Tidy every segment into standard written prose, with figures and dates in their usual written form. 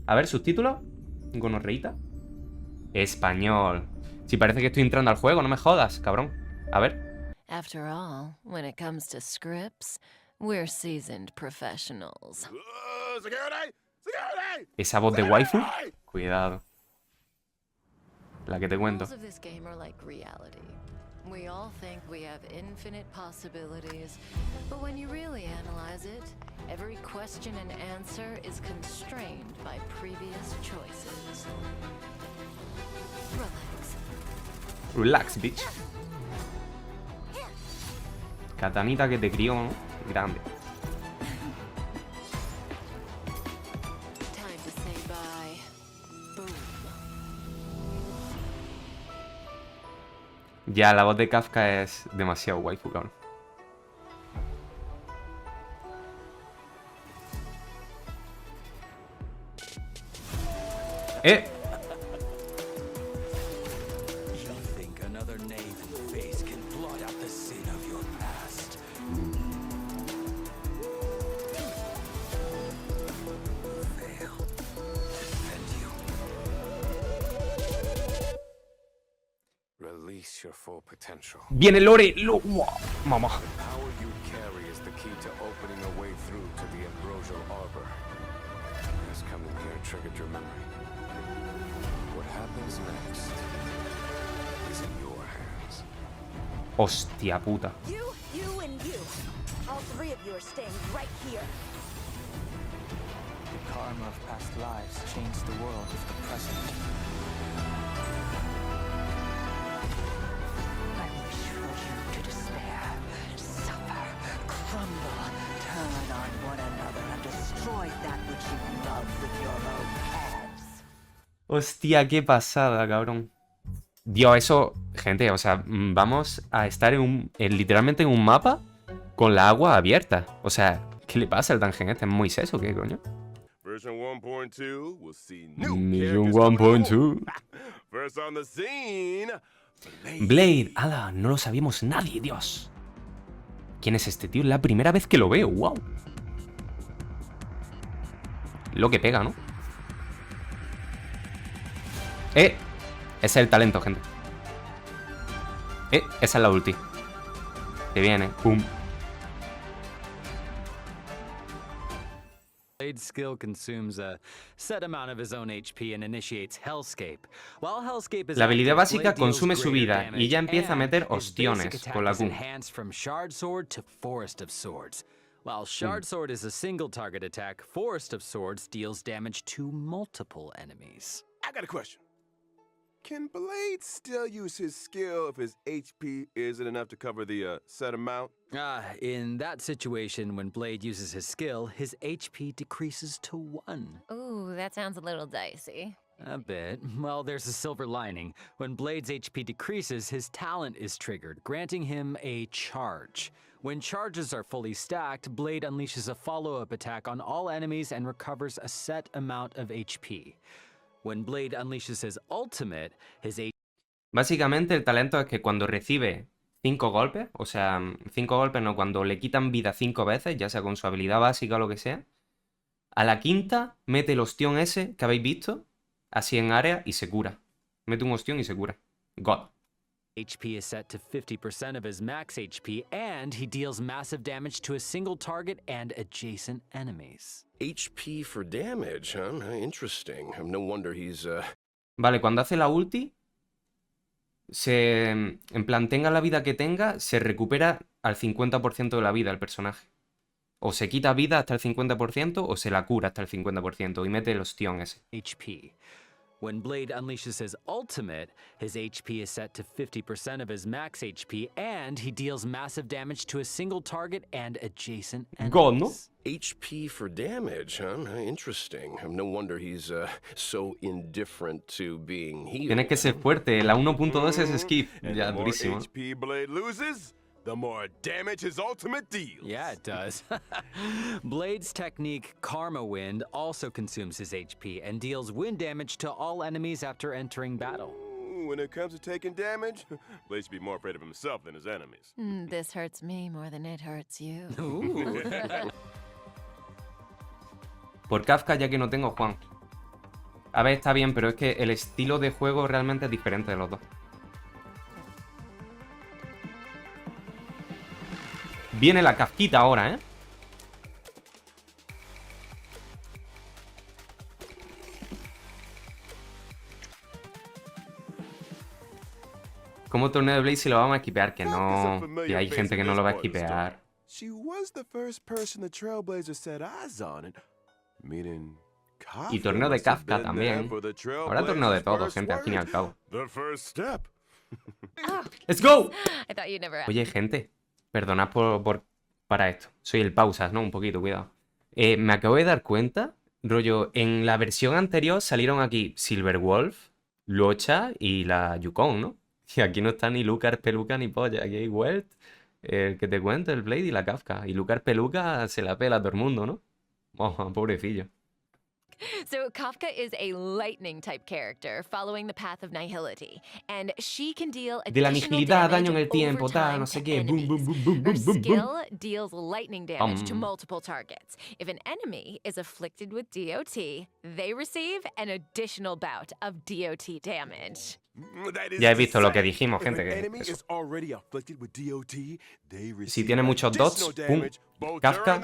A ver, subtítulos. Gonorreíta. Español. Si parece que estoy entrando al juego, no me jodas, cabrón. A ver. After all, when it comes to scripts, we're seasoned professionals. Esa voz de waifu. Cuidado. La que te cuento. Rules of this game are like reality. We all think we have infinite possibilities, but when you really analyze it, every question and answer is constrained by previous choices. Relax. Relax, bitch. Katanita que te crió, ¿no? Grande. Time to say bye. Boom. Ya, la voz de Kafka es demasiado waifu, cabrón. ¡Eh! Your full potential. ¡Viene Lore! ¡Mamá! The power you carry is the key to opening a way through to the ambrosial arbor. This coming here triggered your memory. What happens next is in your hands. Hostia puta. You, and you. All three of you are staying right here. The karma of past lives changed the world of the present. Hostia, qué pasada, cabrón. Dios, eso... Gente, o sea, vamos a estar literalmente en un mapa con la agua abierta. O sea, ¿qué le pasa al dungeon este? ¿Es Moisés o qué, coño? Version 1.2 will see Version 1.2. First on the scene, Blade. ¡Hala! No lo sabíamos nadie, Dios. ¿Quién es este tío? Es la primera vez que lo veo. ¡Wow! Lo que pega, ¿no? Ese es el talento, gente. Esa es la ulti. Que viene. Pum. Blade's skill consumes a set amount of his own HP and initiates Hellscape. While Hellscape is La habilidad active, básica Blade deals consume su vida greater y ya damage, empieza a meter and his basic ostiones attack con la is Q. enhanced from Shard Sword to Forest of Swords. While Shard Sword is a single target attack, Forest of Swords deals damage to multiple enemies. I got a question. Can Blade still use his skill if his HP isn't enough to cover the set amount? In that situation, when Blade uses his skill, his HP decreases to 1. Ooh, that sounds a little dicey. A bit. Well, there's a silver lining. When Blade's HP decreases, his talent is triggered, granting him a charge. When charges are fully stacked, Blade unleashes a follow-up attack on all enemies and recovers a set amount of HP. When Blade unleashes his ultimate, his HP... Básicamente el talento es que cuando recibe 5 golpes, o sea, 5 golpes no, cuando le quitan vida 5 veces, ya sea con su habilidad básica o lo que sea, a la quinta mete el ostión ese que habéis visto, así en área, y se cura. Mete un ostión y se cura. God. HP is set to 50% of his max HP, and he deals massive damage to a single target and adjacent enemies. HP for damage, huh? Interesting. No wonder he's, Vale, cuando hace la ulti, en plan, tenga la vida que tenga, se recupera al 50% de la vida el personaje. O se quita vida hasta el 50%, o se la cura hasta el 50%, y mete el ostión ese. HP. When Blade unleashes his ultimate, his HP is set to 50% of his max HP, and he deals massive damage to a single target and adjacent enemies. God, ¿no? HP for damage, huh? Interesting. No wonder he's so indifferent to being healed. Tienes que ser fuerte, la 1.2 es skip. And Ya, the more durísimo. HP Blade loses, the more damage his ultimate deals. Yeah, it does. Blade's technique, Karma Wind, also consumes his HP and deals wind damage to all enemies after entering battle. When it comes to taking damage, Blade should be more afraid of himself than his enemies. This hurts me more than it hurts you. Por Kafka, ya que no tengo Juan. A ver, está bien, pero es que el estilo de juego realmente es diferente de los dos. Viene la casquita ahora, ¿eh? ¿Cómo torneo de Blade si lo vamos a esquipear? Que no. Que hay gente que no lo va a esquipear. She was the first person the Trailblazers set eyes on, and meaning Y torneo de Kafka también. Habrá torneo de todo, gente, al fin y al cabo. The first step. ¡Let's go! I thought you'd never ask. Oye, gente, perdonad para esto. Soy el pausas, ¿no? Un poquito, cuidado. Me acabo de dar cuenta, rollo, en la versión anterior salieron aquí Silverwolf, Luocha y la Yukon, ¿no? Y aquí no está ni Lucar Peluca ni polla. Aquí hay Welt, el que te cuento, el Blade y la Kafka. Y Lucar Peluca se la pela a todo el mundo, ¿no? Oh, pobrecillo. So Kafka is a lightning type character following the path of nihility, and she can deal De la additional nihilidad, damage daño en el tiempo, over tal, time no sé to qué. Boom, boom, enemies. boom, boom, Her boom, boom, boom. skill deals lightning damage to Bum. multiple targets. If an enemy is afflicted with DOT, they receive an additional bout of DOT damage. Ya he visto lo que dijimos, gente. Que si tiene muchos dots, pum, Kafka,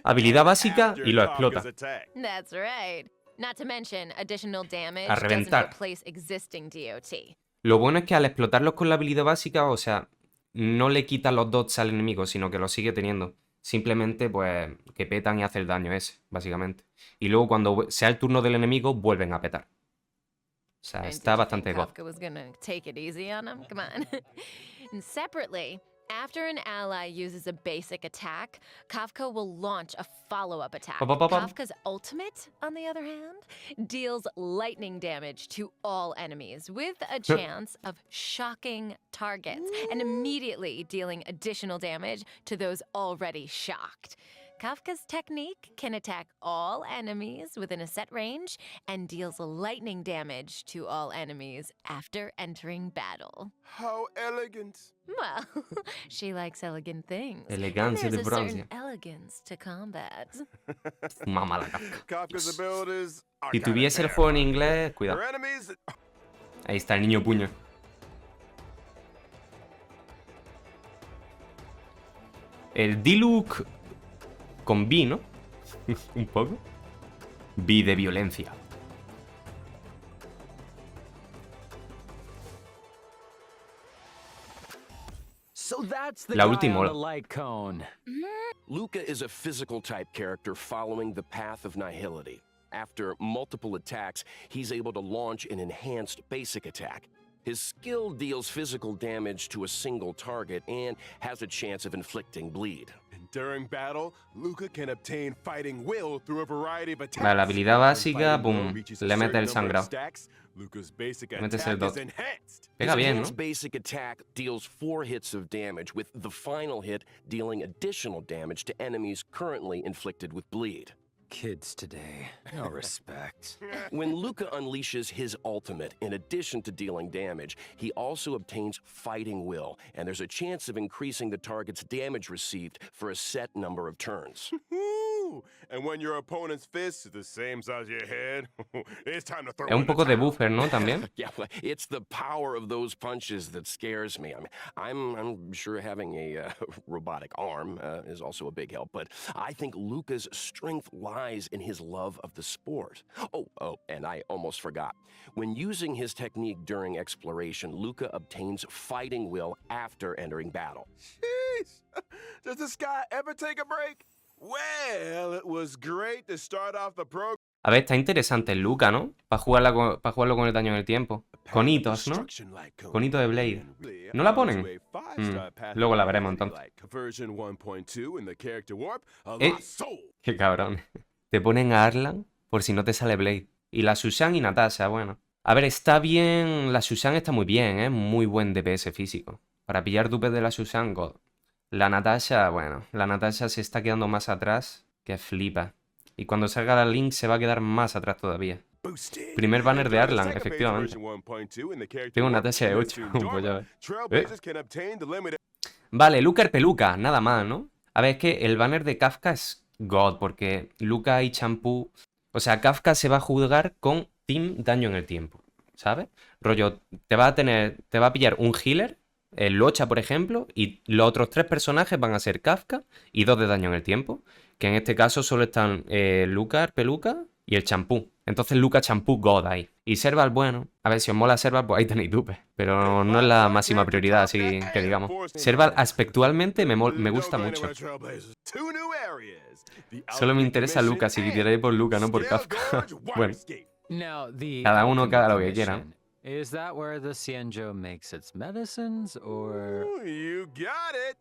habilidad básica y lo explota. That's right. Not to mention, additional damage A doesn't reventar. replace existing DOT. Lo bueno es que al explotarlos con la habilidad básica, o sea, no le quita los dots al enemigo, sino que los sigue teniendo. Simplemente, pues, que petan y hace el daño ese, básicamente. Y luego cuando sea el turno del enemigo, vuelven a petar. O sea, And está did you bastante think god. Kafka was gonna take it easy on him? Come on. And separately, after an ally uses a basic attack, Kafka will launch a follow-up attack. Kafka's ultimate, on the other hand, deals lightning damage to all enemies with a chance of shocking targets and immediately dealing additional damage to those already shocked. Kafka's technique can attack all enemies within a set range and deals lightning damage to all enemies after entering battle. How elegant. Well, she likes elegant things. Elegancia and de there's a certain Francia. elegance to combat. Mamá la Kafka. Kafka's Dios. abilities are Si kinda tuviese el juego en terrifying. inglés, cuidado. Her enemies, Ahí está el niño puño. El Diluc con B, ¿no? Un poco. B de violencia. So that's the La guy última on ola. the light cone. Luca is a physical type character following the path of nihility. After multiple attacks, he's able to launch an enhanced basic attack. His skill deals physical damage to a single target and has a chance of inflicting bleed. and during battle, Luca can obtain fighting will through a variety of attacks. Vale, la habilidad When básica, fighting will boom, reaches a le mete el certain number of sangrado. stacks, Luca's basic Metes attack el is dot. enhanced. Pega His bien, ¿no? enhanced basic attack deals 4 hits of damage, with the final hit dealing additional damage to enemies currently inflicted with bleed. Kids today, no respect. When Luca unleashes his ultimate, in addition to dealing damage, he also obtains fighting will, and there's a chance of increasing the target's damage received for a set number of turns. Woo! And when your opponent's fist is the same size as your head, it's time to throw Es un in the poco de towel. buffer, ¿no? También. Yeah, well, it's the power of those punches that scares me. I mean, I'm sure having a robotic arm is also a big help, but I think Luca's strength lies in his love of the sport. Oh, and I almost forgot. When using his technique during exploration, Luca obtains fighting will after entering battle. Jeez. Does this guy ever take a break? Well, it was great to start off the program. A ver, está interesante el Luca, ¿no? Para jugarlo con el daño en el tiempo. Con hitos, ¿no? Con hito de Blade. ¿No la ponen? Luego la veremos entonces. Qué cabrón. Te ponen a Arlan por si no te sale Blade. Y la Susan y Natasha, bueno. A ver, está bien. La Susan está muy bien, ¿eh? Muy buen DPS físico. Para pillar dupes de la Susan, God. La Natasha, bueno. La Natasha se está quedando más atrás que flipa. Y cuando salga la Link se va a quedar más atrás todavía. Primer banner de Arlan, efectivamente. Tengo una Natasha de 8. Pues ya ves. Vale, Lucar Peluca, nada más, ¿no? A ver, es que el banner de Kafka es God, porque Luca y Champú... O sea, Kafka se va a jugar con team daño en el tiempo, ¿sabes? Rollo, te va a pillar un healer, el Locha, por ejemplo, y los otros 3 personajes van a ser Kafka y 2 de daño en el tiempo, que en este caso solo están Luca, Peluca y el champú. Entonces Luca, champú, God ahí. Y Serval, bueno, a ver, si os mola Serval, pues ahí tenéis dupe. Pero no es la máxima prioridad, así que digamos. Serval aspectualmente me gusta mucho. Solo me interesa Luca, si tiraré por Luca, no por Kafka. Bueno, Now, the cada uno que haga lo que Alchemy quiera. Commission, is that where the Xianzhou makes its medicines, or...? You got it.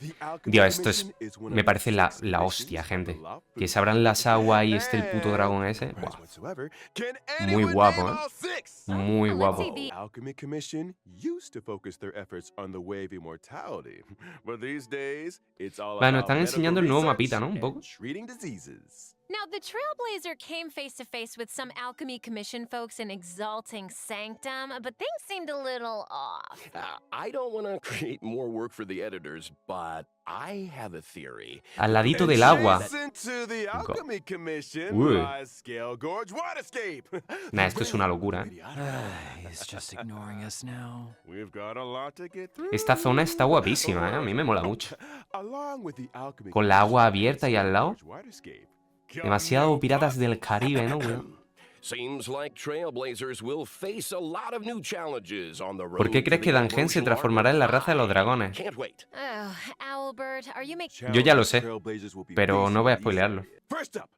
The Alchemy Dios, esto es... Commission is one Me of parece the la 6 hostia, missions gente. of the law Que food. se abran las aguas y el puto dragón ese. And Buah. whatsoever, can Muy anyone guapo, name ¿eh? all 6? Muy let's guapo. see the Alchemy Commission used to focus their efforts on the way of immortality, but these days it's all Bueno, about están enseñando el medical nuevo research mapita, ¿no? Un and poco. treating diseases. Now, the Trailblazer came face to face with some Alchemy Commission folks in Exalting Sanctum, but things seemed a little off. I don't want to create more work for the editors, but I have a theory. Al ladito del agua. Adjacent to the Alchemy Commission Uy. lies Scale Gorge Waterscape. Nah, esto es una locura, ¿eh? He's just ignoring us now. We've got a lot to get through. Esta zona está guapísima, ¿eh? A mí me mola mucho. Along with the Alchemy Con la agua Commission abierta y al lado. Gorge Waterscape. Demasiado piratas del Caribe, ¿no, weón? Seems like Trailblazers will face a lot of new challenges on the road. ¿Por qué crees to que the Dangen se Ambrosial transformará en la raza de los Arbor. dragones? Can't wait. Oh, Owlbird, are you making... Yo ya lo sé, Trailblazers will be pero no voy a facing these spoilearlo. areas. First up,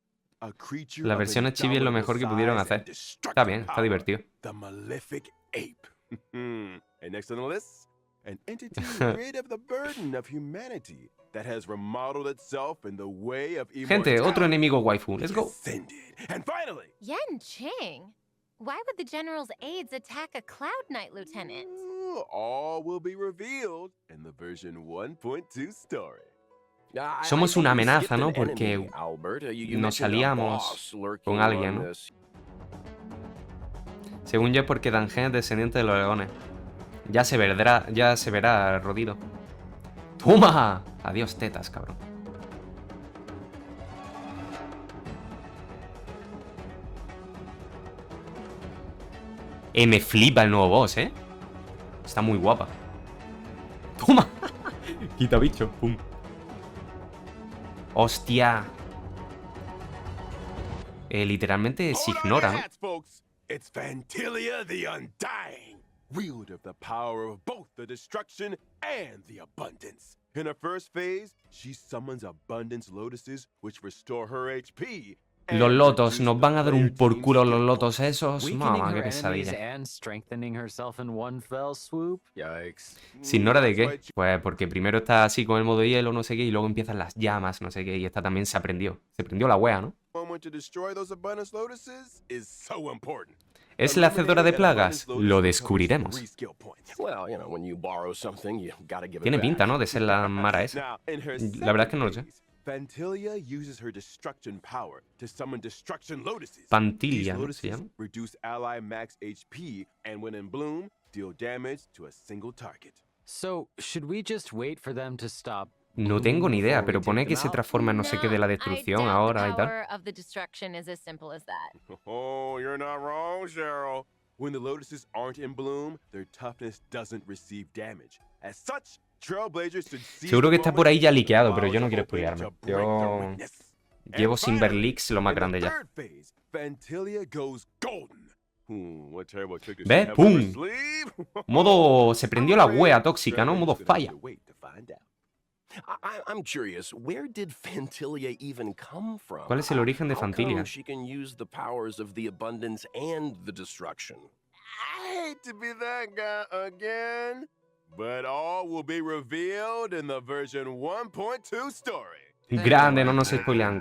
a creature La of versión chibi es lo mejor que pudieron indomitable hacer. size Está and bien, está destructive divertido. power, the malefic ape. And next on the list, an entity rid of the burden of humanity that has remodeled itself in the way of Gente, otro immortality. enemigo waifu. Let's go. Descended. And finally, Yen Ching? Why would the General's aides attack a Cloud Knight lieutenant? all will be revealed in the version 1.2 story. Somos una amenaza, ¿no? Porque nos mentioned a aliamos boss lurking con alguien, on ¿no? this. Según yo es porque Dangen es descendiente de los leones. Ya se verá, Rodido. ¡Toma! Adiós, tetas, cabrón. Me flipa el nuevo boss, ¿eh? Está muy guapa. ¡Toma! Quita bicho. Pum. ¡Hostia! Literalmente se Hold on ignora, to ¿no? your hats, folks. It's Fantilia the Undying, wielder of the power of both the destruction and the abundance. In her first phase, she summons abundance lotuses which restore her HP. and Los lotos, reduce nos the van a dar un player por team's culo hit los points. lotos esos. Weakening Mamá, qué her enemies pesadilla. and strengthening herself in one fell swoop? Yikes. ¿Se ignora de That's why qué? Pues porque primero está así con el modo hielo, no sé qué, y luego empiezan las llamas, no sé qué, y esta también se aprendió. Se prendió la wea, ¿no? Moment to destroy those abundance lotuses is so important. ¿Es la hacedora de Eliminating an plagas? abundance lotus Lo recovers descubriremos. 3 skill points. Well, you know, when you borrow something, you gotta give it Tiene back. pinta, ¿no? De ser la Mara esa. Now, in her La verdad es que no lo sé. second phase, Fantilia uses her destruction power to summon destruction lotuses. Pantilia, These ¿no? lotuses Se llama. reduce ally max HP and when in bloom, deal damage to a single target. So, should we just wait for them to stop? No tengo ni idea, before we pero take pone them que se out? transforma en no sé qué de la destrucción ahora y tal. The power of the destruction is as simple as that. Oh, you're not wrong, Cheryl. When the lotuses aren't in bloom, their toughness doesn't receive damage. As such, Trailblazers should seize Seguro que the está por ahí ya moment liqueado, and pero yo no allow quiero the opening spoilearme. to break the Yo witness. llevo And sin ver finally, leaks lo más in the grande ya. third phase, Fantilia goes golden. What terrible trick does ¿Ves? she have up her ¡Pum! sleeve? Modo... Se prendió la wea tóxica, ¿no? Trailblazers Modo gonna have falla. to wait to find out. I'm curious, where did Fantilia even come from? ¿Cuál es el origen de How come Fantilia? she can use the powers of the abundance and the destruction? I hate to be that guy again, but all will be revealed in the version 1.2 story. Grande, no nos spoilean.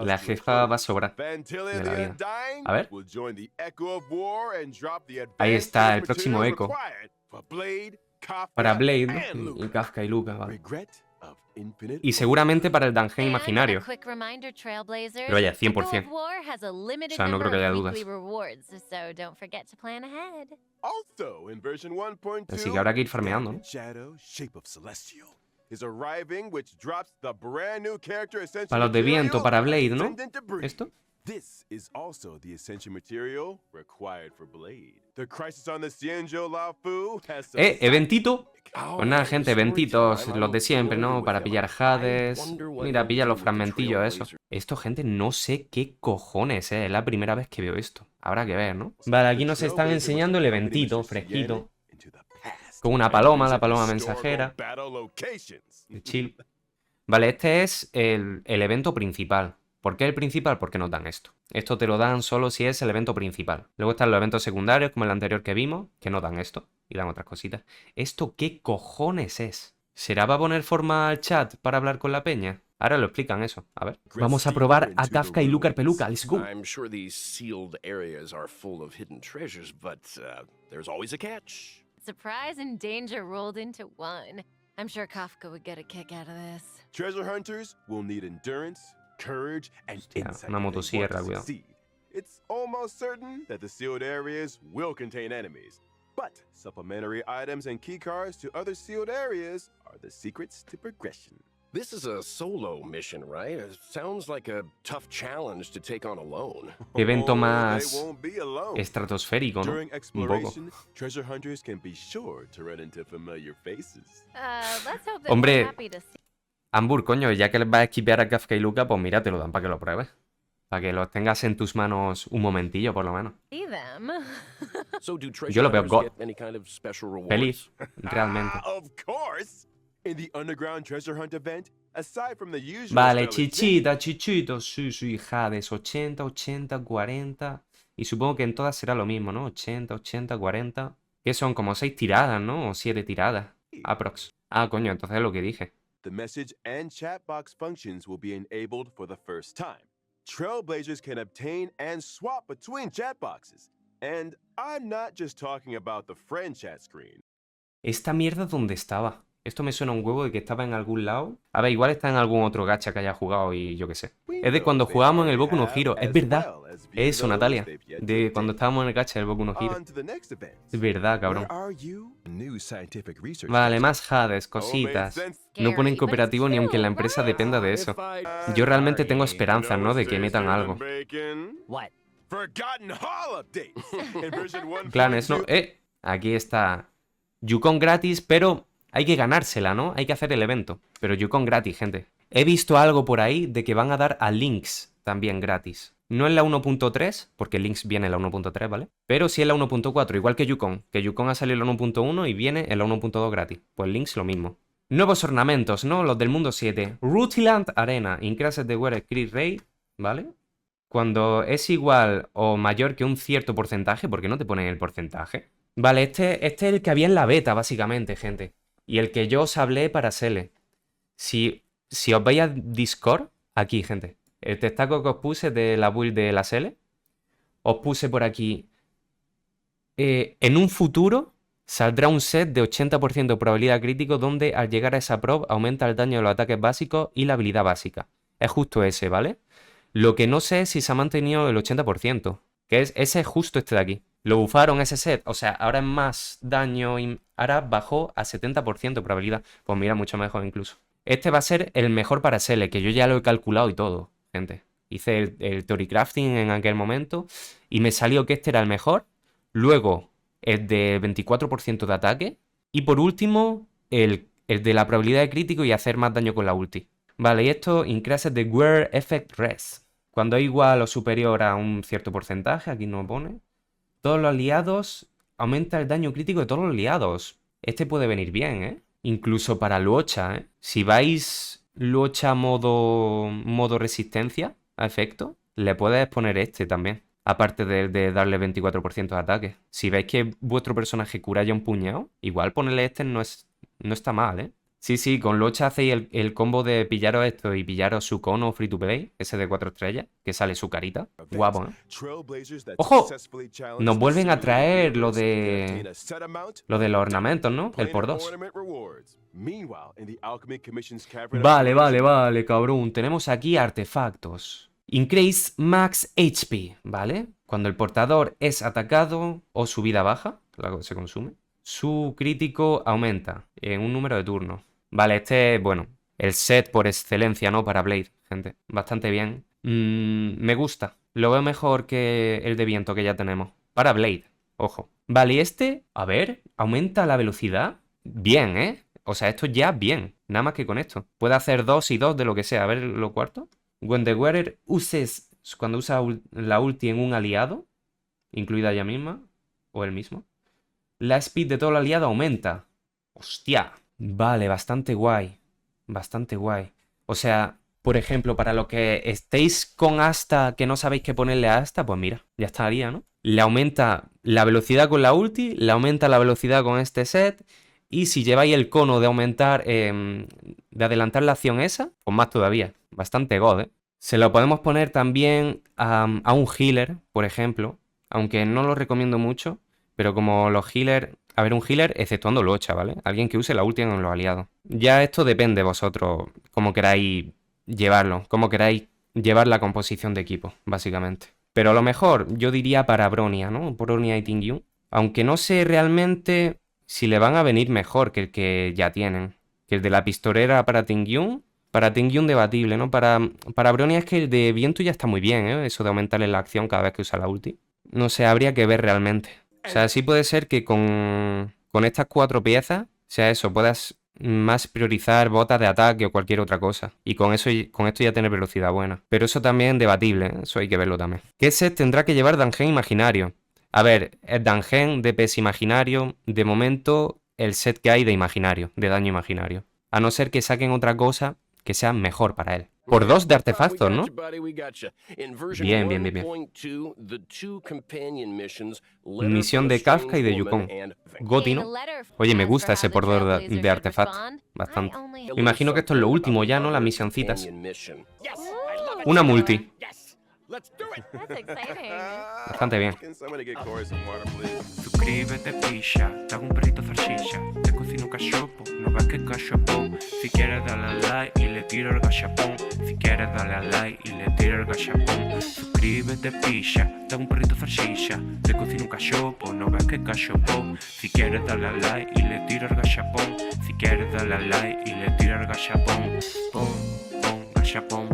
La jefa va a sobrar. Fantilia de la the vida. Undying A ver. will join the Echo of War and drop the Ahí advanced está, el material próximo eco. required for Blade, Kafka, Para Blade, and ¿no? Y Luca. Kafka y Luca, vale. Regret of infinite Y seguramente para el Dangen And imaginario. a quick reminder, Trailblazers, Pero vaya, Echo of 100%. War has a limited O sea, no number creo que haya of dudas. weekly rewards, so don't forget to plan ahead. Also, in version 1.2, Así que habrá que ir farmeando, ¿no? Shadow, Shape of Celestial, is arriving, which drops the brand new character essential Para los de viento, material, para Blade, ¿no? Ascendant Debris. ¿Esto? This is also the essential material required for Blade. The crisis on the Xianzhou Laofu has some Eventito. Oh, Pues nada, yeah, gente, story eventitos, time. los de I'm siempre, familiar ¿no? with Para them. pillar I jades. wonder what Mira, they'll pilla do los with the fragmentillos, eso. Trailblazers. Esto, gente, no sé qué cojones, es la primera vez que veo esto. Habrá que ver, ¿no? Vale, aquí nos están enseñando el eventito, fresquito. Con una paloma, la paloma mensajera. De chill. Vale, este es el evento principal. ¿Por qué el principal? Porque nos dan esto. Esto te lo dan solo si es el evento principal. Luego están los eventos secundarios, como el anterior que vimos, que no dan esto. Y dan otras cositas. ¿Esto qué cojones es? ¿Será para poner forma al chat para hablar con la peña? Ahora lo explican eso. A ver. Vamos a probar a Kafka y Lucar Peluca. Let's go. I'm sure these sealed areas are full of hidden treasures, but there's always a catch. Surprise and danger rolled into one. I'm sure Kafka would get a kick out of this. Treasure hunters will need endurance, courage, and Hostia, insight una if they motosierra, want to cuidado. succeed. It's almost certain that the sealed areas will contain enemies, but supplementary items and keycards to other sealed areas are the secrets to progression. This is a solo mission, right? It sounds like a tough challenge to take on alone. Evento Oh, más they won't be alone. estratosférico, ¿no? During Un poco. exploration, treasure hunters can be sure to run into familiar faces. Let's hope that Hombre. we're happy to see Ambur, coño, ya que les vas a esquipear a Kafka y Luca, pues mira, te lo dan para que lo pruebes. Para que los tengas en tus manos un momentillo, por lo menos. them. So do treasure Yo lo veo hunters get God. any kind of special rewards? Feliz, realmente. Of course! In the underground treasure hunt event, aside from the usual Vale, stellar chichita, chichito, sí, sí, Hades, 80, 80, 40. Y supongo que en todas será lo mismo, ¿no? 80, 80, 40. Que son como 6 tiradas, ¿no? O 7 tiradas. Aprox. Ah, coño, entonces es lo que dije. the message and chat box functions will be enabled for the first time. Trailblazers can obtain and swap between chat boxes. And I'm not just talking about the friend chat screen. ¿Esta mierda dónde estaba? Esto me suena un huevo de que estaba en algún lado. A ver, igual está en algún otro gacha que haya jugado y yo qué sé. Es de cuando jugábamos en el Boku no Hero. Es verdad. Eso, Natalia. De cuando estábamos en el gacha del Boku no Hero. On to the next event. Es verdad, cabrón. Where are you? New scientific research. Vale, más Hades, cositas. No ponen cooperativo ni aunque la empresa dependa de eso. Yo realmente tengo esperanzas, ¿no? De que metan algo. What? Forgotten Hall updates. In version 1.2. Planes, ¿no? Aquí está Yukon gratis, pero hay que ganársela, ¿no? Hay que hacer el evento. Pero Yukon gratis, gente. He visto algo por ahí de que van a dar a Lynx también gratis. No en la 1.3, porque Lynx viene en la 1.3, ¿vale? Pero sí en la 1.4, igual que Yukon. Que Yukon ha salido en la 1.1 y viene en la 1.2 gratis. Pues Lynx lo mismo. Nuevos ornamentos, ¿no? Los del mundo 7. Rutiland Arena. Increases de Wear Crit Rate, ¿vale? Cuando es igual o mayor que un cierto porcentaje, ¿por qué no te ponen el porcentaje? Vale, este es el que había en la beta, básicamente, gente. Y el que yo os hablé para Sele. Si os vais a Discord, aquí, gente. El textaco que os puse de la build de la Sele, os puse por aquí. En un futuro saldrá un set de 80% de probabilidad crítico donde al llegar a esa prob aumenta el daño de los ataques básicos y la habilidad básica. Es justo ese, ¿vale? Lo que no sé es si se ha mantenido el 80%, que es ese justo este de aquí. Lo bufaron ese set, o sea, ahora es más daño y ahora bajó a 70% de probabilidad. Pues mira, mucho mejor incluso. Este va a ser el mejor para Sele, que yo ya lo he calculado y todo, gente. Hice el Theory Crafting en aquel momento y me salió que este era el mejor. Luego, el de 24% de ataque. Y por último, el de la probabilidad de crítico y hacer más daño con la ulti. Vale, y esto, Increases de Wear Effect Res. Cuando es igual o superior a un cierto porcentaje, aquí no pone. Todos los aliados, aumenta el daño crítico de todos los aliados. Este puede venir bien, ¿eh? Incluso para Luocha, ¿eh? Si vais Luocha modo resistencia a efecto, le puedes poner este también. Aparte de darle 24% de ataque. Si veis que vuestro personaje cura ya un puñado, igual ponerle este no está mal, ¿eh? Sí, sí, con Luocha hacéis el combo de pillaros esto y pillaros su cono free to play, ese de 4 estrellas, que sale su carita. Guapo, ¿eh? ¡Ojo! Nos vuelven a traer lo de los ornamentos, ¿no? El por 2. Vale, cabrón. Tenemos aquí artefactos. Increase Max HP, ¿vale? Cuando el portador es atacado o su vida baja, claro, se consume, su crítico aumenta en un número de turnos. Vale, este es, bueno, el set por excelencia, ¿no? Para Blade, gente. Bastante bien. Me gusta. Lo veo mejor que el de viento que ya tenemos. Para Blade, ojo. Vale, y este, a ver, aumenta la velocidad. Bien, ¿eh? O sea, esto ya bien. Nada más que con esto. Puede hacer 2 y 2 de lo que sea. A ver lo cuarto. When the wearer uses... Cuando usa la ulti en un aliado, incluida ella misma, o él mismo, la speed de todo el aliado aumenta. ¡Hostia! Vale, bastante guay. Bastante guay. O sea, por ejemplo, para los que estéis con asta, que no sabéis qué ponerle a asta, pues mira, ya estaría, ¿no? Le aumenta la velocidad con la ulti, le aumenta la velocidad con este set, y si lleváis el cono de aumentar, de adelantar la acción esa, pues más todavía. Bastante god, ¿eh? Se lo podemos poner también a un healer, por ejemplo, aunque no lo recomiendo mucho, pero como los healers... A ver, un healer exceptuando Locha, ¿vale? Alguien que use la ulti en los aliados. Ya esto depende de vosotros, cómo queráis llevarlo, cómo queráis llevar la composición de equipo, básicamente. Pero a lo mejor yo diría para Bronia, ¿no? Bronia y Tingyun. Aunque no sé realmente si le van a venir mejor que el que ya tienen. Que el de la pistolera para Tingyun debatible, ¿no? Para Bronia es que el de viento ya está muy bien, ¿eh? Eso de aumentarle la acción cada vez que usa la ulti. No sé, habría que ver realmente. O sea, sí puede ser que con estas 4 piezas, o sea, eso, puedas más priorizar botas de ataque o cualquier otra cosa. Y con esto ya tener velocidad buena. Pero eso también es debatible, ¿eh? Eso hay que verlo también. ¿Qué set tendrá que llevar Dangen imaginario? A ver, el Dangen, DPS imaginario, de momento el set que hay de imaginario, de daño imaginario. A no ser que saquen otra cosa que sea mejor para él. Por 2 de artefactos, ¿no? Bien, bien, bien, bien. Misión de Kafka y de Yukon. Goti, ¿no? Oye, me gusta ese por 2 de artefactos. Bastante. Me imagino que esto es lo último ya, ¿no? Las misioncitas. Una multi. Bastante bien. Suscríbete, pilla, te hago un perrito salchicha, te cocino un cachopo, no ves que cachapón. Si quieres darle al like y le tiro el gachapón. Si quieres darle al like y le tiro el gachapón. Suscríbete, pilla, te hago un perrito salchicha, te cocino un cachopo, no ves que cachapón. Si quieres darle al like y le tiro el gachapón. Si quieres darle al like y le tiro el gachapón. Pum, pum, gachapón.